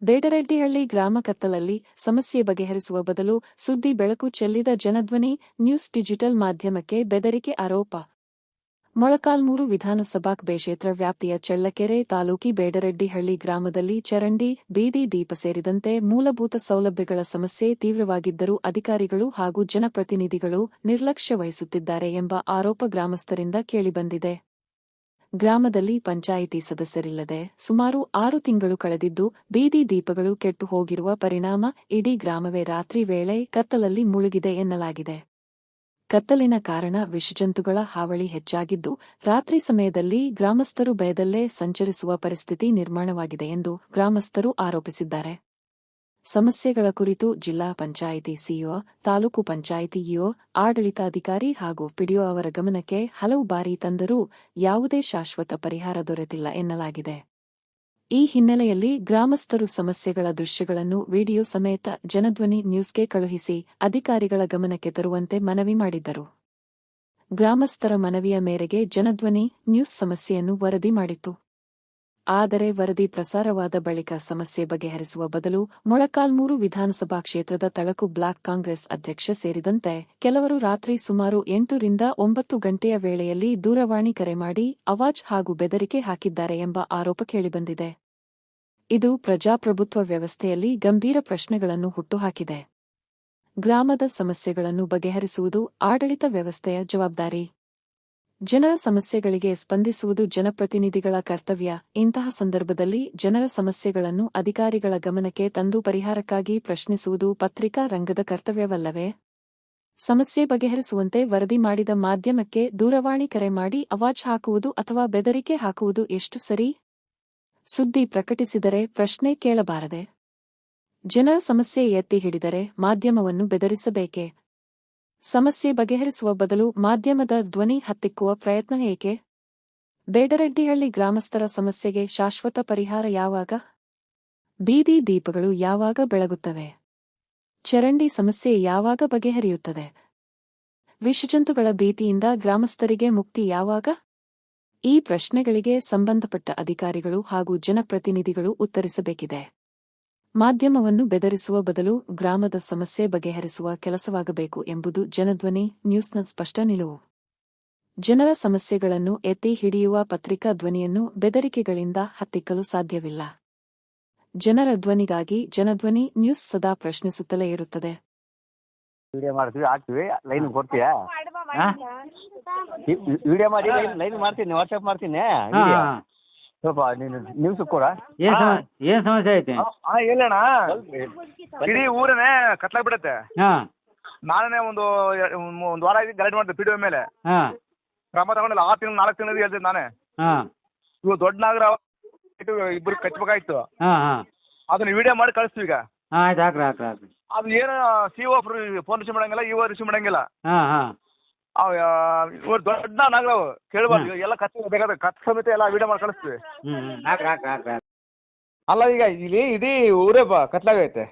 ಬೇಡರೆಡ್ಡಿಹಳ್ಳಿ ಗ್ರಾಮ ಕತ್ತಲಲ್ಲಿ ಸಮಸ್ಯೆ ಬಗೆಹರಿಸುವ ಬದಲು ಸುದ್ದಿ ಬೆಳಕು ಚೆಲ್ಲಿದ ಜನಧ್ವನಿ ನ್ಯೂಸ್ ಡಿಜಿಟಲ್ ಮಾಧ್ಯಮಕ್ಕೆ ಬೆದರಿಕೆ ಆರೋಪ. ಮೊಳಕಾಲ್ಮೂರು ವಿಧಾನಸಭಾ ಕ್ಷೇತ್ರ ವ್ಯಾಪ್ತಿಯ ಚಳ್ಳಕೆರೆ ತಾಲೂಕಿ ಬೇಡರೆಡ್ಡಿಹಳ್ಳಿ ಗ್ರಾಮದಲ್ಲಿ ಚರಂಡಿ, ಬೀದಿ ದೀಪ ಸೇರಿದಂತೆ ಮೂಲಭೂತ ಸೌಲಭ್ಯಗಳ ಸಮಸ್ಯೆ ತೀವ್ರವಾಗಿದ್ದರೂ ಅಧಿಕಾರಿಗಳು ಹಾಗೂ ಜನಪ್ರತಿನಿಧಿಗಳು ನಿರ್ಲಕ್ಷ್ಯ ವಹಿಸುತ್ತಿದ್ದಾರೆ ಎಂಬ ಆರೋಪ ಗ್ರಾಮಸ್ಥರಿಂದ ಕೇಳಿಬಂದಿದೆ. ಗ್ರಾಮದಲ್ಲಿ ಪಂಚಾಯಿತಿ ಸದಸ್ಯರಿಲ್ಲದೆ ಸುಮಾರು 6 ತಿಂಗಳು ಕಳೆದಿದ್ದು, ಬೀದಿ ದೀಪಗಳು ಕೆಟ್ಟು ಹೋಗಿರುವ ಪರಿಣಾಮ ಇಡೀ ಗ್ರಾಮವೇ ರಾತ್ರಿ ವೇಳೆ ಕತ್ತಲಲ್ಲಿ ಮುಳುಗಿದೆ ಎನ್ನಲಾಗಿದೆ. ಕತ್ತಲಿನ ಕಾರಣ ವಿಷಜಂತುಗಳ ಹಾವಳಿ ಹೆಚ್ಚಾಗಿದ್ದು, ರಾತ್ರಿ ಸಮಯದಲ್ಲಿ ಗ್ರಾಮಸ್ಥರು ಭಯದಲ್ಲೇ ಸಂಚರಿಸುವ ಪರಿಸ್ಥಿತಿ ನಿರ್ಮಾಣವಾಗಿದೆ ಎಂದು ಗ್ರಾಮಸ್ಥರು ಆರೋಪಿಸಿದ್ದಾರೆ. ಸಮಸ್ಯೆಗಳ ಕುರಿತು ಜಿಲ್ಲಾ ಪಂಚಾಯಿತಿ ಸಿಇಒ, ತಾಲೂಕು ಪಂಚಾಯಿತಿ ಇಒ, ಆಡಳಿತಾಧಿಕಾರಿ ಹಾಗೂ ಪಿಡಿಒ ಅವರ ಗಮನಕ್ಕೆ ಹಲವು ಬಾರಿ ತಂದರೂ ಯಾವುದೇ ಶಾಶ್ವತ ಪರಿಹಾರ ದೊರೆತಿಲ್ಲ ಎನ್ನಲಾಗಿದೆ. ಈ ಹಿನ್ನೆಲೆಯಲ್ಲಿ ಗ್ರಾಮಸ್ಥರು ಸಮಸ್ಯೆಗಳ ದೃಶ್ಯಗಳನ್ನು ವಿಡಿಯೋ ಸಮೇತ ಜನಧ್ವನಿ ನ್ಯೂಸ್ಗೆ ಕಳುಹಿಸಿ ಅಧಿಕಾರಿಗಳ ಗಮನಕ್ಕೆ ತರುವಂತೆ ಮನವಿ ಮಾಡಿದ್ದರು. ಗ್ರಾಮಸ್ಥರ ಮನವಿಯ ಮೇರೆಗೆ ಜನಧ್ವನಿ ನ್ಯೂಸ್ ಸಮಸ್ಯೆಯನ್ನು ವರದಿ ಮಾಡಿತ್ತು. ಆದರೆ ವರದಿ ಪ್ರಸಾರವಾದ ಬಳಿಕ ಸಮಸ್ಯೆ ಬಗೆಹರಿಸುವ ಬದಲು ಮೊಳಕಾಲ್ಮೂರು ವಿಧಾನಸಭಾ ಕ್ಷೇತ್ರದ ತಳಕು ಬ್ಲಾಕ್ ಕಾಂಗ್ರೆಸ್ ಅಧ್ಯಕ್ಷ ಸೇರಿದಂತೆ ಕೆಲವರು ರಾತ್ರಿ ಸುಮಾರು 8 ರಿಂದ 9 ಗಂಟೆಯ ವೇಳೆಯಲ್ಲಿ ದೂರವಾಣಿ ಕರೆ ಮಾಡಿ ಅವಾಜ್ ಹಾಗೂ ಬೆದರಿಕೆ ಹಾಕಿದ್ದಾರೆ ಎಂಬ ಆರೋಪ ಕೇಳಿಬಂದಿದೆ. ಇದು ಪ್ರಜಾಪ್ರಭುತ್ವ ವ್ಯವಸ್ಥೆಯಲ್ಲಿ ಗಂಭೀರ ಪ್ರಶ್ನೆಗಳನ್ನು ಹುಟ್ಟುಹಾಕಿದೆ. ಗ್ರಾಮದ ಸಮಸ್ಯೆಗಳನ್ನು ಬಗೆಹರಿಸುವುದು ಆಡಳಿತ ವ್ಯವಸ್ಥೆಯ ಜವಾಬ್ದಾರಿ. ಜನರ ಸಮಸ್ಯೆಗಳಿಗೆ ಸ್ಪಂದಿಸುವುದು ಜನಪ್ರತಿನಿಧಿಗಳ ಕರ್ತವ್ಯ. ಇಂತಹ ಸಂದರ್ಭದಲ್ಲಿ ಜನರ ಸಮಸ್ಯೆಗಳನ್ನು ಅಧಿಕಾರಿಗಳ ಗಮನಕ್ಕೆ ತಂದು ಪರಿಹಾರಕ್ಕಾಗಿ ಪ್ರಶ್ನಿಸುವುದು ಪತ್ರಿಕಾ ರಂಗದ ಕರ್ತವ್ಯವಲ್ಲವೇ? ಸಮಸ್ಯೆ ಬಗೆಹರಿಸುವಂತೆ ವರದಿ ಮಾಡಿದ ಮಾಧ್ಯಮಕ್ಕೆ ದೂರವಾಣಿ ಕರೆ ಮಾಡಿ ಅವಾಜ್ ಹಾಕುವುದು ಅಥವಾ ಬೆದರಿಕೆ ಹಾಕುವುದು ಎಷ್ಟು ಸರಿ? ಸುದ್ದಿ ಪ್ರಕಟಿಸಿದರೆ ಪ್ರಶ್ನೆ ಕೇಳಬಾರದೆ? ಜನರ ಸಮಸ್ಯೆ ಎತ್ತಿ ಹಿಡಿದರೆ ಮಾಧ್ಯಮವನ್ನು ಬೆದರಿಸಬೇಕೇ? ಸಮಸ್ಯೆ ಬಗೆಹರಿಸುವ ಬದಲು ಮಾಧ್ಯಮದ ಧ್ವನಿ ಹತ್ತಿಕ್ಕುವ ಪ್ರಯತ್ನ ಏಕೆ? ಬೇಡರೆಡ್ಡಿಹಳ್ಳಿ ಗ್ರಾಮಸ್ಥರ ಸಮಸ್ಯೆಗೆ ಶಾಶ್ವತ ಪರಿಹಾರ ಯಾವಾಗ? ಬೀದಿ ದೀಪಗಳು ಯಾವಾಗ ಬೆಳಗುತ್ತವೆ? ಚರಂಡಿ ಸಮಸ್ಯೆ ಯಾವಾಗ ಬಗೆಹರಿಯುತ್ತದೆ? ವಿಷಜಂತುಗಳ ಭೀತಿಯಿಂದ ಗ್ರಾಮಸ್ಥರಿಗೆ ಮುಕ್ತಿ ಯಾವಾಗ? ಈ ಪ್ರಶ್ನೆಗಳಿಗೆ ಸಂಬಂಧಪಟ್ಟ ಅಧಿಕಾರಿಗಳು ಹಾಗೂ ಜನಪ್ರತಿನಿಧಿಗಳು ಉತ್ತರಿಸಬೇಕಿದೆ. ಮಾಧ್ಯಮವನ್ನು ಬೆದರಿಸುವ ಬದಲು ಗ್ರಾಮದ ಸಮಸ್ಯೆ ಬಗೆಹರಿಸುವ ಕೆಲಸವಾಗಬೇಕು ಎಂಬುದು ಜನಧ್ವನಿ ನ್ಯೂಸ್ನ ಸ್ಪಷ್ಟ ನಿಲುವು. ಜನರ ಸಮಸ್ಯೆಗಳನ್ನು ಎತ್ತಿ ಹಿಡಿಯುವ ಪತ್ರಿಕಾ ಧ್ವನಿಯನ್ನು ಬೆದರಿಕೆಗಳಿಂದ ಹತ್ತಿಕ್ಕಲು ಸಾಧ್ಯವಿಲ್ಲ. ಜನರ ಧ್ವನಿಗಾಗಿ ಜನಧ್ವನಿ ನ್ಯೂಸ್ ಸದಾ ಪ್ರಶ್ನಿಸುತ್ತಲೇ ಇರುತ್ತದೆ. ವಿಡಿಯೋ ಮಾಡ್ತೀವಿ, ಹಾಕ್ತೀವಿ, ಲೈನ್ ಕೊಡ್ತೀಯಾ? ವಿಡಿಯೋ ಮಾಡಿ ಲೈನ್ ಮಾಡ್ತೀನಿ, ವಾಟ್ಸಪ್ ಮಾಡ್ತೀನಿ. ಸ್ವಲ್ಪ ನೀನು ನ್ಯೂಸ್ ಕೂಡ ಏನ್ ಸಮಸ್ಯೆ ಐತಿ? ಹೇಳೋಣ. ಇಡೀ ಊರನೇ ಕತ್ಲಾಗ್ಬಿಡತ್ತೆ. ನಾನೇ ಒಂದು ವಾರ ಆಗಿ ಗಲಾಟೆ ಮಾಡ್ದೆ ಪಿಡಿಒ ಮೇಲೆ. ಕ್ರಮ ತಗೊಂಡಿಲ್ಲ. 6 ತಿಂಗಳು 4 ತಿಂಗಳು ಹೇಳ್ತಿದ್ದೆ ನಾನೇ. ಇವು ದೊಡ್ಡ ನಾಗರ ಇಬ್ಬರು ಕಚ್ಬೇಕಾಯ್ತು. ಅದನ್ನ ವಿಡಿಯೋ ಮಾಡಿ ಕಳಿಸ್ತೀವಿ ಈಗ. ಅದು ಏನು ಸಿಒ ಫೋನ್ ರಿಸೀವ್ ಮಾಡಂಗಿಲ್ಲ, ಇಒ ರಿಸೀವ್ ಮಾಡಂಗಿಲ್ಲ. ಇವ್ರು ದೊಡ್ಡ ನಾಗರಾವ್ ಕೇಳಬಾರ್ದು. ಎಲ್ಲ ಬೇಕಾದ್ರೆ ಕತ್ ಸಮೇತ ಎಲ್ಲ ವಿಡಿಯೋ ಮಾಡಿ ಕಳಿಸ್ತೀವಿ. ಅಲ್ಲ ಈಗ ಇಲ್ಲಿ ಇಡೀ ಊರೇ ಕತ್ಲಾಗೈತೆ.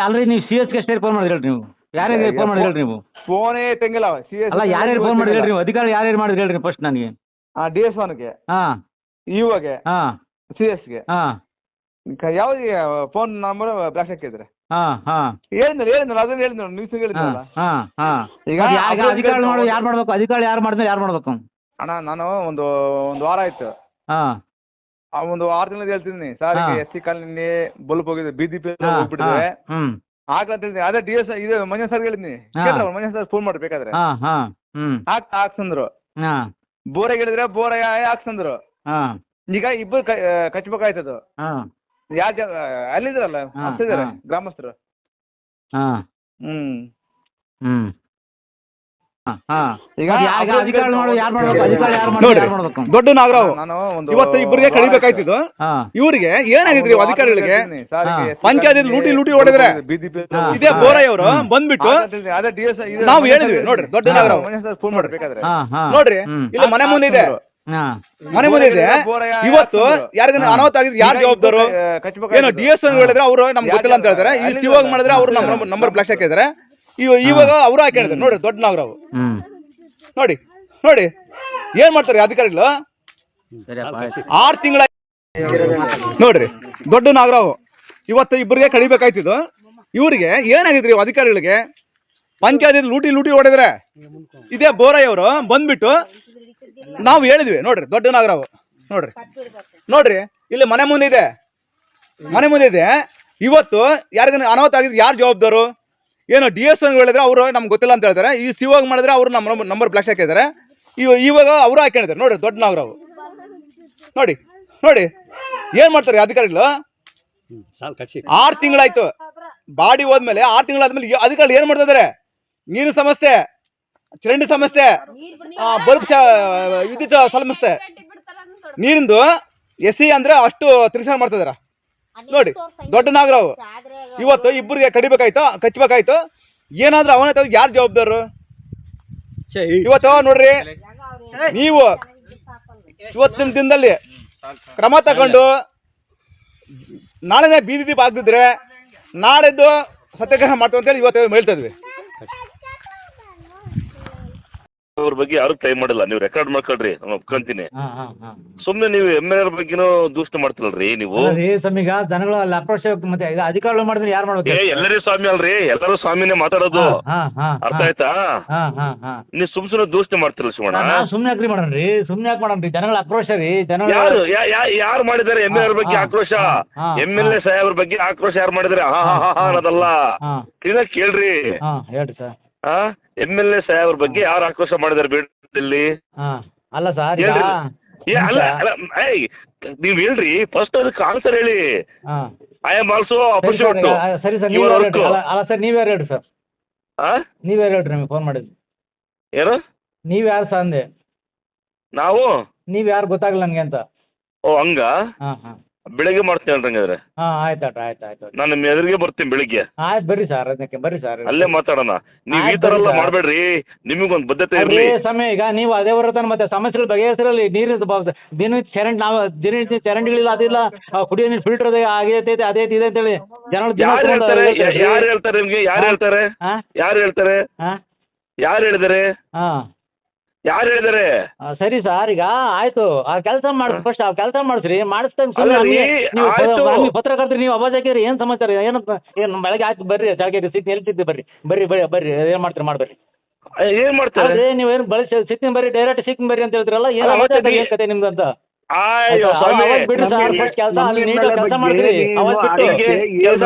ಅಲ್ರಿ ನೀವು CS ಗೆ ಫೋನ್ ಮಾಡಿದ್ರಿ ನೀವು? ಯಾರ್ಯಾರು ಫೋನ್ ಮಾಡಿದ್ರಿ ನೀವು? ಫೋನೇ ತೆಂಗಿಲ್ಲ. CS ಅಲ್ಲ, ಯಾರ್ಯಾರು ಫೋನ್ ಮಾಡಿದ್ರಿ ನೀವು? ಅಧಿಕಾರಿ ಯಾರ್ಯಾರು ಮಾಡಿದ್ರಿ ಹೇಳ್ರಿ ಫಸ್ಟ್ ನನಗೆ. DS1ಗೆ, ಇಒಗೆ, CS ಗೆ. ಯಾವ್ದು ಫೋನ್ ನಂಬರ್ ಬ್ಲಾಸ್ಟ್ ಹಾಕಿದ್ರೆ ಹೇಳಿದ್ನಲ್ಲ, ಅದನ್ನ ಹೇಳಿದ್ನಲ್ಲ, ನ್ಯೂಸ್ ಹೇಳಿದ್ನಲ್ಲ. ಈಗ ಅಧಿಕಾರಿ ಯಾರು ಮಾಡ್ಬೇಕು? ಅಧಿಕಾರಿ ಯಾರು ಮಾಡಿದ್ರೆ ಯಾರು ಮಾಡ್ಬೇಕು? ಅಣ್ಣ ನಾನು ಒಂದು ವಾರ ಆಯ್ತು. ಒಂದು 6 ತಿಂಗಳು ಹೇಳ್ತಿದ್ದೀನಿ ಸರ್. ಈಗ SC ಕಾಲನಿ ಬಲ್ಪ್ ಹೋಗಿದೆ, ಬೀದಿ ಹೋಗ್ಬಿಟ್ಟಿದೆ ಆಗ್ಲಂತ ಹೇಳಿದ್ನಿ. ಅದೇ DS ಇದು Manjan sir ಹೇಳಿದ್ನಿ. Manjan sir phone ಮಾಡ್ಬೇಕಾದ್ರೆ ಹಾಕ್ಸಂದ್ರು. ಬೋರಾಗ ಹೇಳಿದ್ರೆ ಬೋರ ಹಾಕ್ಸಂದ್ರು. ಈಗ ಇಬ್ಬರು ಕಚ್ಬೇಕಾಯ್ತದು. ಯಾರು ಅಲ್ಲಿದ್ರಲ್ಲ ಇದಾರೆ ಗ್ರಾಮಸ್ಥರು. ದೊಡ್ಡ ನಾಗರಾವ್ ಇವತ್ತು ಇಬ್ಬರಿಗೆ ಕಡಿಬೇಕಾಯ್ತಿದ್ದು. ಇವ್ರಿಗೆ ಏನಾಗಿದ್ರಿ ಅಧಿಕಾರಿಗಳಿಗೆ? ಪಂಚಾಯತ್ ಲೂಟಿ ಹೊಡೆದ್ರೆ ಇದೇ ಬೋರಯ್ಯ ಅವರು ಬಂದ್ಬಿಟ್ಟು ನಾವು ಹೇಳಿದ್ವಿ ನೋಡ್ರಿ, ದೊಡ್ಡ ನಾಗರಾವ್ ನೋಡ್ರಿ ಇಲ್ಲಿ ಮನೆ ಮುಂದೆ ಇದೆ, ಮನೆ ಮುಂದೆ ಇದೆ. ಇವತ್ತು ಯಾರಿಗ ಅನಾಹುತ ಆಗಿದ್ರೆ ಯಾರು ಜವಾಬ್ದಾರು? ಏನೋ DS ಹೇಳಿದ್ರೆ ಅವರು ನಮ್ಗೆ ಗೊತ್ತಿಲ್ಲ ಅಂತ ಹೇಳ್ತಾರೆ. ಈ ಸಿವಾಗ ಮಾಡಿದ್ರೆ ಅವ್ರು ನಮ್ಮ ನಂಬರ್ ಬ್ಲಾಕ್ ಹಾಕಿದ್ದಾರೆ. ಇವಾಗ ಅವರು ಹಾಕಿದ್ದಾರೆ ನೋಡ್ರಿ, ದೊಡ್ಡ ನಾಗರಾವ್ ನೋಡಿ ನೋಡಿ ಏನ್ ಮಾಡ್ತಾರೆ ಅಧಿಕಾರಿಗಳು. 6 ತಿಂಗಳ ನೋಡ್ರಿ, ದೊಡ್ಡ ನಾಗರಾವ್ ಇವತ್ತು ಇಬ್ಬರಿಗೆ ಕಡಿಬೇಕಾಯ್ತಿದ್ದು. ಇವ್ರಿಗೆ ಏನಾಗಿದ್ರಿ ಅಧಿಕಾರಿಗಳಿಗೆ? ಪಂಚಾಯತ್ ಲೂಟಿ ಹೊಡೆದ್ರೆ ಇದೇ ಬೋರಯ್ಯವರು ಬಂದ್ಬಿಟ್ಟು ನಾವು ಹೇಳಿದ್ವಿ ನೋಡ್ರಿ, ದೊಡ್ಡ ನಾಗರಾವ್ ನೋಡ್ರಿ ಇಲ್ಲಿ ಮನೆ ಮುಂದೆ ಇದೆ. ಇವತ್ತು ಯಾರಿಗ ಅನಾಹುತ ಆಗಿದ್ರೆ ಯಾರು ಜವಾಬ್ದಾರು? ಏನು DS ಹೇಳಿದ್ರೆ ಅವರು ನಮ್ಗೆ ಗೊತ್ತಿಲ್ಲ ಅಂತ ಹೇಳ್ತಾರೆ. ಈ ಸಿವಾಗ ಮಾಡಿದ್ರೆ ಅವರು ನಮ್ಮ ನಂಬರ್ ಬ್ಲಾಕ್ ಹಾಕಿದ್ದಾರೆ. ಇವಾಗ ಅವರು ಹಾಕೊಂಡಿದ್ದಾರೆ ನೋಡ್ರಿ, ದೊಡ್ಡ ನಾಗರಾವ್ ನೋಡಿ ಏನ್ ಮಾಡ್ತಾರೆ ಅಧಿಕಾರಿಗಳು. 6 ತಿಂಗಳಾಯ್ತು ಬಾಡಿ ಹೋದ್ಮೇಲೆ, 6 ತಿಂಗಳಾದ್ಮೇಲೆ ಅಧಿಕಾರಿಗಳು ಏನ್ ಮಾಡ್ತಾ ಇದಾರೆ? ನೀರಿನ ಸಮಸ್ಯೆ, ಚರಂಡಿ ಸಮಸ್ಯೆ, ಬಲ್ಬ್ ವಿದ್ಯುತ್ ಸಮಸ್ಯೆ, ನೀರಿಂದು SC ಅಂದ್ರೆ ಅಷ್ಟು ತಿರ್ಸಾನ ಮಾಡ್ತಾ ಇದಾರ ನೋಡಿ. ದೊಡ್ಡ ನಾಗರಾವ್ ಇವತ್ತು ಇಬ್ಬರಿಗೆ ಕಚ್ಚಬೇಕಾಯ್ತು. ಏನಾದ್ರೂ ಅವನ ಯಾರು ಜವಾಬ್ದಾರರು? ಇವತ್ತು ನೋಡ್ರಿ, ನೀವು ಇವತ್ತಿನ ದಿನದಲ್ಲಿ ಕ್ರಮ ತಗೊಂಡು ನಾಳೆನೇ ಬೀದಿ ದೀಪ ಆಗ್ತಿದ್ರೆ ನಾಳೆದ್ದು ಸತ್ಯಾಗ್ರಹ ಮಾಡ್ತೀವಿ ಅಂತೇಳಿ ಇವತ್ತು ಹೇಳ್ತಾ ಇದ್ವಿ. ಅವ್ರ ಬಗ್ಗೆ ಯಾರು ಟ್ರೈ ಮಾಡಿಲ್ಲ. ನೀವು ರೆಕಾರ್ಡ್ ಮಾಡ್ಕೊಳ್ರಿ, ನಾನು ಒಪ್ಕೊಂತೀನಿ. ಸುಮ್ನೆ ನೀವು MLA ಬಗ್ಗೆನೂ ದೂಷಣೆ ಮಾಡ್ತಿರಲ್ರಿ ನೀವು. ಈಗ ಜನಗಳು ಅಲ್ಲಿ ಆಕ್ರೋಶ ಮತ್ತೆ ಅಧಿಕಾರಿಗಳು ಮಾಡಿದ್ರೆ ಯಾರು ಮಾಡ್ಬೇಕು? ಎಲ್ಲರೂ ಸ್ವಾಮಿ ಅಲ್ರಿ, ಎಲ್ಲರೂ ಸ್ವಾಮಿನೇ ಮಾತಾಡೋದು. ಅರ್ಥ ಆಯ್ತಾ? ನೀವು ಸುಮ್ನೆ ದೂಷಣೆ ಮಾಡ್ತಿರಲ್ಲ ಶಿವಣ್ಣ. ಸುಮ್ನೆ ಯಾಕ್ರಿ ಮಾಡೋಣ್ರಿ, ಜನಗಳ ಆಕ್ರೋಶ ರೀ. ಯಾರು ಮಾಡಿದ್ದಾರೆ MLA ಬಗ್ಗೆ ಆಕ್ರೋಶ? MLA ಸಾಹೇಬ್ರ ಬಗ್ಗೆ ಆಕ್ರೋಶ ಯಾರು ಮಾಡಿದಾರೆ? ಅನ್ನೋದಲ್ಲ, ಕ್ಲೀನಾಗಿ ಕೇಳ್ರಿ. ಹೇಳ್ರಿ ಸರ್. MLA ಸಾಹೇಬ್ರ ಬಗ್ಗೆ ಯಾರು ಆಕ್ರೋಶ ಮಾಡಿದಾರೆ ಬೇಡಲ್ಲಿ? ಅಲ್ಲ ಸರ್, ನೀವ್ ಹೇಳ್ರಿ ಫಸ್ಟ್, ಅದಕ್ಕೆ ಆನ್ಸರ್ ಹೇಳಿ. I am also opposite. ಸರಿ ಸರ್, ಅಲ್ಲ ಸರ್, ನೀವ್ಯಾರು ಹೇಳ್ರಿ ಸರ್? ನೀವ್ಯಾರು ಹೇಳ್ರಿ ನಮಗೆ ಫೋನ್ ಮಾಡಿದ್ರಿ? ಏನು ನೀವ್ಯಾರು ಸರ್ ಅಂದೆ? ನೀವ್ಯಾರು ಗೊತ್ತಾಗಲ್ಲ ನನಗೆ ಅಂತ. ಓ ಹಂಗ? ಬೆಳಿಗ್ಗೆ ಮಾಡ್ತೀನಿ ಹಂಗಾದ್ರೆ. ಆಯ್ತು. ನಾನು ನಿಮ್ಮ ಎದುರಿಗೆ ಬರ್ತೀನಿ ಬೆಳಿಗ್ಗೆ. ಆಯ್ತು, ಬರ್ರಿ ಸರ್, ಅದಕ್ಕೆ ಬರ್ರಿ ಸರ್, ಅಲ್ಲೇ ಮಾತಾಡೋಣ. ನೀವು ಈ ತರ ಎಲ್ಲ ಮಾಡ್ಬೇಡ್ರಿ, ನಿಮಗೊಂದು ಬದ್ಧತೆ ಇರಲಿ. ಸಮಯ ಈಗ ನೀವು ಅದೇ ಬರುತ್ತಾನೆ ಮತ್ತೆ ಸಮಸ್ಯೆಗಳು ಬಗೆಹರಿಸಲಿ. ದಿನನಿತ್ಯ ಚರಂಡಿಗಳಿಲ್ಲ, ಅದಿಲ್ಲ, ಕುಡಿಯೋ ನೀರು ಫಿಲ್ಟರ್ ಆಗೈತೆ, ಅದೇ ಇದೆ ಅಂತೇಳಿ ಜನಗಳು ಯಾರು ಹೇಳ್ತಾರೆ ನಿಮ್ಗೆ? ಯಾರು ಹೇಳಿದಾರೆ? ಯಾರು ಹೇಳಿದಾರೆ? ಸರಿ ಸರ್, ಈಗ ಆಯ್ತು, ಆ ಕೆಲಸ ಮಾಡಿ ಫಸ್ಟ್, ಆ ಕೆಲಸ ಮಾಡಿಸ್ರಿ. ಪತ್ರಕರ್ತರು ನೀವು ಅವಾಜ್ ಹಾಕಿದ್ರಿ, ಏನ್ ಸಮಾಚಾರ? ಏನು ಬೆಳಗ್ಗೆ ಆಯ್ತು, ಬರ್ರಿ ಜಾಗ ಸಿಕ್ತಿ ಎಲ್ತಿದ್ದೆ, ಬರ್ರಿ ಏನ್ ಮಾಡ್ತೀರಿ ಮಾಡ್ಬರ್ರಿ. ಏನ್ ಮಾಡ್ತಾರೆ? ನೀವೇನು ಬಳಸಿ ಸಿಕ್ತೀನಿ ಬರ್ರಿ, ಡೈರೆಕ್ಟ್ ಸಿಕ್ತೀನಿ ಬರ್ರಿ ಅಂತ ಹೇಳ್ತಿರಲ್ಲ, ಏನ್ ಕತೆ ನಿಮ್ದು ಅಂತ? ಬಿಡ್ರಿ ಸರ್, ಫಸ್ಟ್ ಕೆಲಸ ಅಲ್ಲಿ ನೀಟಾಗಿ ಕೆಲಸ ಮಾಡ್ತೀರಿ. ಕೆಲಸ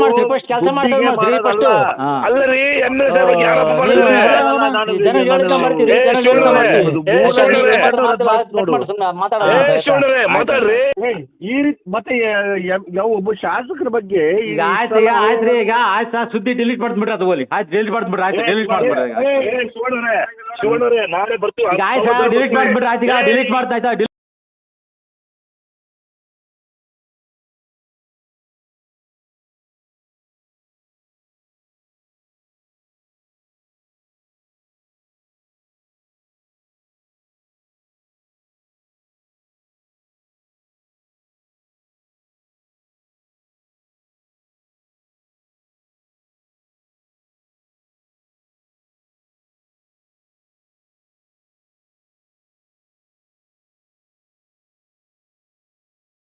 ಮಾಡ್ತೀರಿ, ಫಸ್ಟ್ ಕೆಲಸ ಮಾಡ್ತೀರಿ ಫಸ್ಟ್. ಅಲ್ಲರಿ ಮಾತಾಡ್ರಿ. ಈ ರೀತಿ ಮತ್ತೆ ಒಬ್ಬ ಶಾಸಕರ ಬಗ್ಗೆ ಈಗ ಆಯ್ತ್ರಿ, ಈಗ ಆಯ್ತು, ಸುದ್ದಿ ಡಿಲೀಟ್ ಮಾಡ್ಬಿಡ್ರಿ, ಅದು ಹೋಗ್ಲಿ. ಆಯ್ತು, ಡಿಲೀಟ್ ಮಾಡ್ಬಿಡ್ರಿ, ಆಯ್ತು, ಡಿಲೀಟ್ ಮಾಡ್ಬಿಡ್ರಿ. ಶಿವಣ್ಣರೇ ನಾಳೆ ಬರ್ತೀವಿ. ಆಯ್ತು, ಡಿಲೀಟ್ ಮಾಡ್ಬಿಡ್ರಿ, ಆಯ್ತು, ಈಗ ಡಿಲೀಟ್ ಮಾಡ್ತಾ